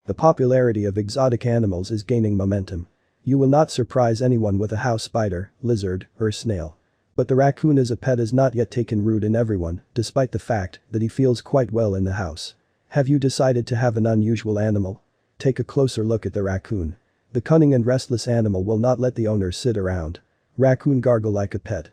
The popularity of exotic animals is gaining momentum. You will not surprise anyone with a house spider, lizard, or snail. But the raccoon as a pet has not yet taken root in everyone, despite the fact that he feels quite well in the house. Have you decided to have an unusual animal? Take a closer look at the raccoon. The cunning and restless animal will not let the owner sit around. Raccoon gargle like a pet.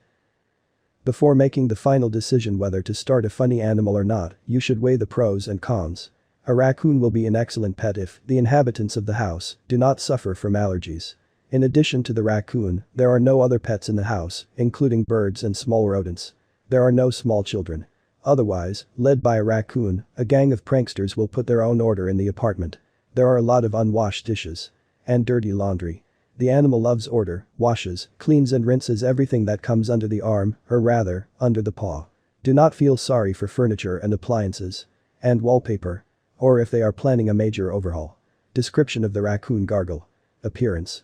Before making the final decision whether to start a funny animal or not, you should weigh the pros and cons. A raccoon will be an excellent pet if the inhabitants of the house do not suffer from allergies. In addition to the raccoon, there are no other pets in the house, including birds and small rodents. There are no small children. Otherwise, led by a raccoon, a gang of pranksters will put their own order in the apartment. There are a lot of unwashed dishes. And dirty laundry. The animal loves order, washes, cleans and rinses everything that comes under the arm, or rather, under the paw. Do not feel sorry for furniture and appliances. And wallpaper. Or if they are planning a major overhaul. Description of the raccoon gargle. Appearance.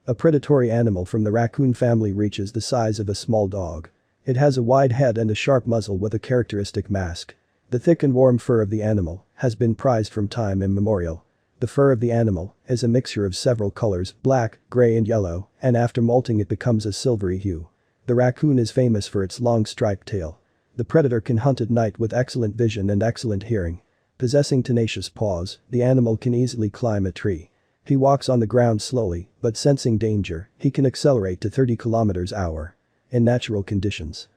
A predatory animal from the raccoon family reaches the size of a small dog. It has a wide head and a sharp muzzle with a characteristic mask. The thick and warm fur of the animal has been prized from time immemorial. The fur of the animal is a mixture of several colors, black, gray and yellow, and after molting it becomes a silvery hue. The raccoon is famous for its long striped tail. The predator can hunt at night with excellent vision and excellent hearing. Possessing tenacious paws, the animal can easily climb a tree. He walks on the ground slowly, but sensing danger, he can accelerate to 30 km/h. In natural conditions.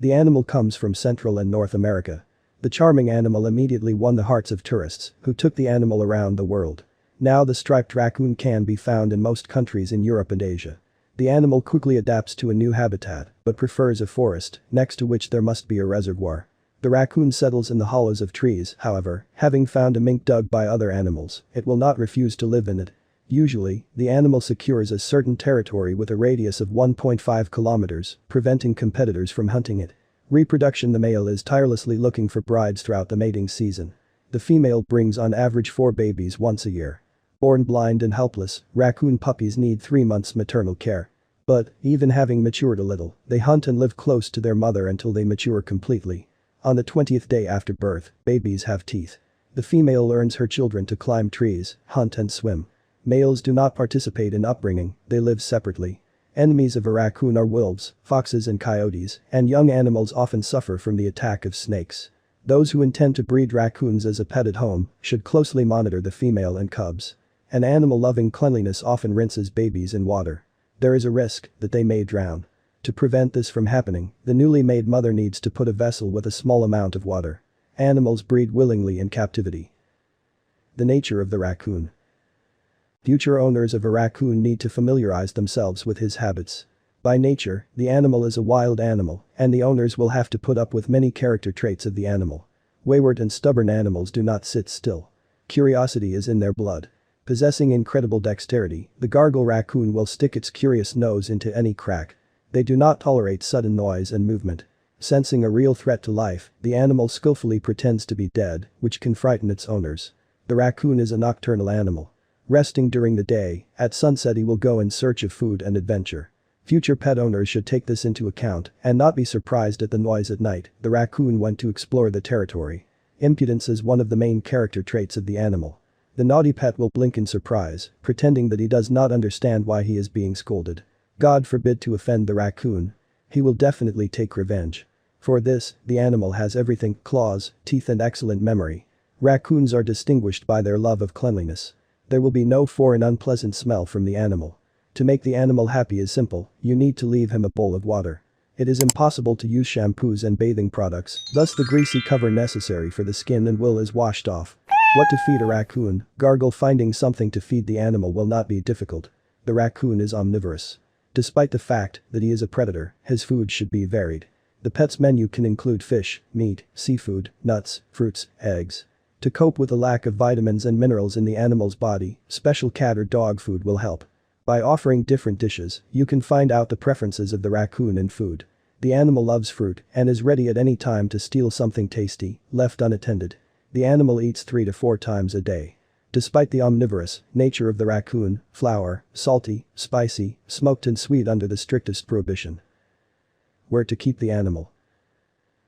The animal comes from Central and North America. The charming animal immediately won the hearts of tourists, who took the animal around the world. Now the striped raccoon can be found in most countries in Europe and Asia. The animal quickly adapts to a new habitat, but prefers a forest, next to which there must be a reservoir. The raccoon settles in the hollows of trees, however, having found a mink dug by other animals, it will not refuse to live in it. Usually, the animal secures a certain territory with a radius of 1.5 kilometers, preventing competitors from hunting it. Reproduction. The male is tirelessly looking for brides throughout the mating season. The female brings on average 4 babies once a year. Born blind and helpless, raccoon puppies need 3 months maternal care. But, even having matured a little, they hunt and live close to their mother until they mature completely. On the 20th day after birth, babies have teeth. The female learns her children to climb trees, hunt and swim. Males do not participate in upbringing, they live separately. Enemies of a raccoon are wolves, foxes and coyotes, and young animals often suffer from the attack of snakes. Those who intend to breed raccoons as a pet at home should closely monitor the female and cubs. An animal loving cleanliness often rinses babies in water. There is a risk that they may drown. To prevent this from happening, the newly made mother needs to put a vessel with a small amount of water. Animals breed willingly in captivity. The nature of the raccoon. Future owners of a raccoon need to familiarize themselves with his habits. By nature, the animal is a wild animal, and the owners will have to put up with many character traits of the animal. Wayward and stubborn animals do not sit still. Curiosity is in their blood. Possessing incredible dexterity, the gargle raccoon will stick its curious nose into any crack. They do not tolerate sudden noise and movement. Sensing a real threat to life, the animal skillfully pretends to be dead, which can frighten its owners. The raccoon is a nocturnal animal. Resting during the day, at sunset he will go in search of food and adventure. Future pet owners should take this into account and not be surprised at the noise at night. The raccoon went to explore the territory. Impudence is one of the main character traits of the animal. The naughty pet will blink in surprise, pretending that he does not understand why he is being scolded. God forbid to offend the raccoon. He will definitely take revenge. For this, the animal has everything: claws, teeth and excellent memory. Raccoons are distinguished by their love of cleanliness. There will be no foreign unpleasant smell from the animal. To make the animal happy is simple, you need to leave him a bowl of water. It is impossible to use shampoos and bathing products, thus the greasy cover necessary for the skin and wool is washed off. What to feed a raccoon? Gargle. Finding something to feed the animal will not be difficult. The raccoon is omnivorous. Despite the fact that he is a predator, his food should be varied. The pet's menu can include fish, meat, seafood, nuts, fruits, eggs. To cope with the lack of vitamins and minerals in the animal's body, special cat or dog food will help. By offering different dishes, you can find out the preferences of the raccoon in food. The animal loves fruit and is ready at any time to steal something tasty, left unattended. The animal eats 3 to 4 times a day. Despite the omnivorous nature of the raccoon, flour, salty, spicy, smoked and sweet under the strictest prohibition. Where to keep the animal?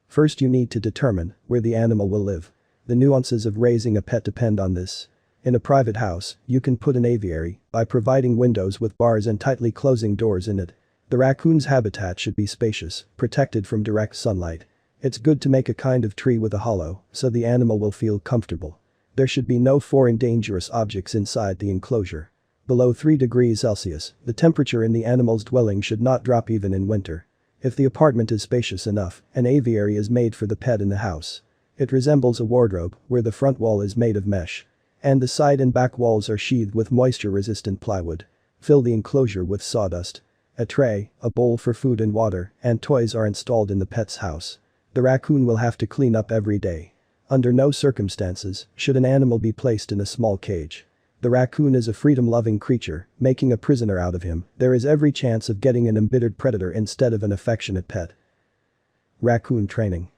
First you need to determine where the animal will live. The nuances of raising a pet depend on this. In a private house, you can put an aviary by providing windows with bars and tightly closing doors in it. The raccoon's habitat should be spacious, protected from direct sunlight. It's good to make a kind of tree with a hollow, so the animal will feel comfortable. There should be no foreign dangerous objects inside the enclosure. Below 3 degrees Celsius, the temperature in the animal's dwelling should not drop even in winter. If the apartment is spacious enough, an aviary is made for the pet in the house. It resembles a wardrobe, where the front wall is made of mesh. And the side and back walls are sheathed with moisture-resistant plywood. Fill the enclosure with sawdust. A tray, a bowl for food and water, and toys are installed in the pet's house. The raccoon will have to clean up every day. Under no circumstances should an animal be placed in a small cage. The raccoon is a freedom-loving creature, making a prisoner out of him, there is every chance of getting an embittered predator instead of an affectionate pet. Raccoon training.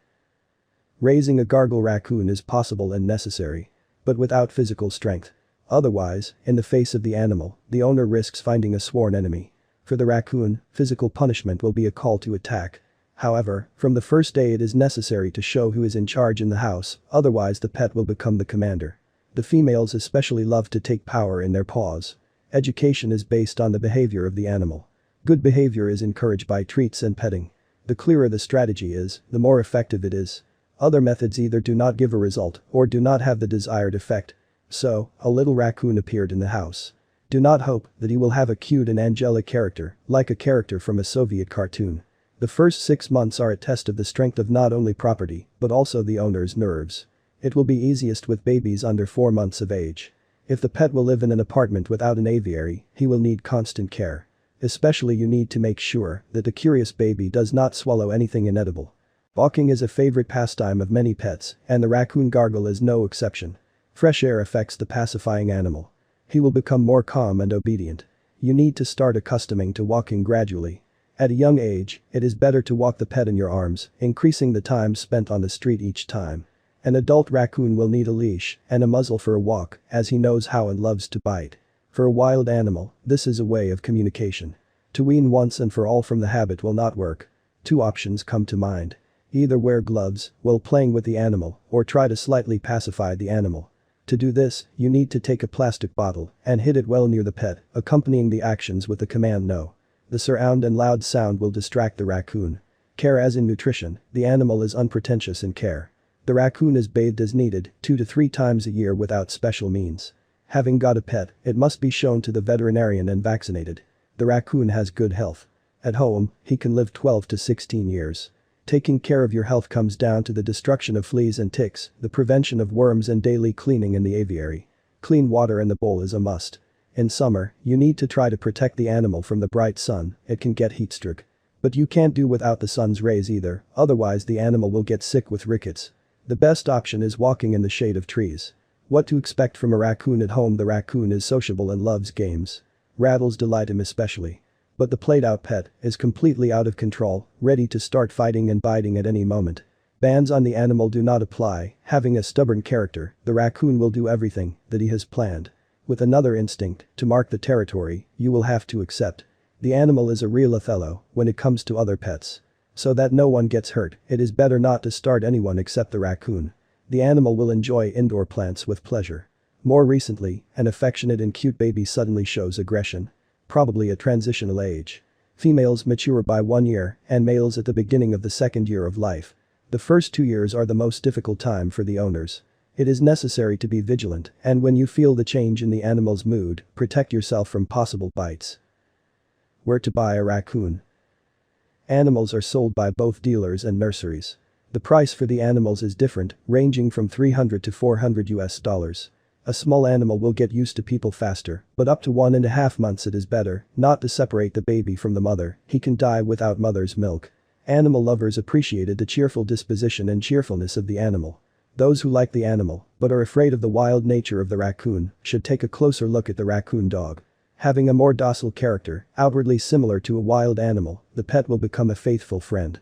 Raising a gargle raccoon is possible and necessary. But without physical strength. Otherwise, in the face of the animal, the owner risks finding a sworn enemy. For the raccoon, physical punishment will be a call to attack. However, from the first day it is necessary to show who is in charge in the house, otherwise the pet will become the commander. The females especially love to take power in their paws. Education is based on the behavior of the animal. Good behavior is encouraged by treats and petting. The clearer the strategy is, the more effective it is. Other methods either do not give a result or do not have the desired effect. So, a little raccoon appeared in the house. Do not hope that he will have a cute and angelic character, like a character from a Soviet cartoon. The first 6 months are a test of the strength of not only property, but also the owner's nerves. It will be easiest with babies under 4 months of age. If the pet will live in an apartment without an aviary, he will need constant care. Especially you need to make sure that the curious baby does not swallow anything inedible. Walking is a favorite pastime of many pets, and the raccoon gargle is no exception. Fresh air affects the pacifying animal. He will become more calm and obedient. You need to start accustoming to walking gradually. At a young age, it is better to walk the pet in your arms, increasing the time spent on the street each time. An adult raccoon will need a leash and a muzzle for a walk, as he knows how and loves to bite. For a wild animal, this is a way of communication. To wean once and for all from the habit will not work. 2 options come to mind. Either wear gloves while playing with the animal or try to slightly pacify the animal. To do this, you need to take a plastic bottle and hit it well near the pet, accompanying the actions with the command no. The surround and loud sound will distract the raccoon. Care as in nutrition, the animal is unpretentious in care. The raccoon is bathed as needed 2 to 3 times a year without special means. Having got a pet, it must be shown to the veterinarian and vaccinated. The raccoon has good health. At home, he can live 12 to 16 years. Taking care of your health comes down to the destruction of fleas and ticks, the prevention of worms and daily cleaning in the aviary. Clean water in the bowl is a must. In summer, you need to try to protect the animal from the bright sun, it can get heatstroke. But you can't do without the sun's rays either, otherwise the animal will get sick with rickets. The best option is walking in the shade of trees. What to expect from a raccoon at home? The raccoon is sociable and loves games. Rattles delight him especially. But the played-out pet is completely out of control, ready to start fighting and biting at any moment. Bans on the animal do not apply, having a stubborn character, the raccoon will do everything that he has planned. With another instinct, to mark the territory, you will have to accept. The animal is a real Othello when it comes to other pets. So that no one gets hurt, it is better not to start anyone except the raccoon. The animal will enjoy indoor plants with pleasure. More recently, an affectionate and cute baby suddenly shows aggression. Probably a transitional age. Females mature by 1 year and males at the beginning of the 2nd year of life. The first 2 years are the most difficult time for the owners. It is necessary to be vigilant, and when you feel the change in the animal's mood, protect yourself from possible bites. Where to buy a raccoon? Animals are sold by both dealers and nurseries. The price for the animals is different, ranging from $300 to $400. A small animal will get used to people faster, but up to 1.5 months it is better not to separate the baby from the mother, he can die without mother's milk. Animal lovers appreciated the cheerful disposition and cheerfulness of the animal. Those who like the animal, but are afraid of the wild nature of the raccoon, should take a closer look at the raccoon dog. Having a more docile character, outwardly similar to a wild animal, the pet will become a faithful friend.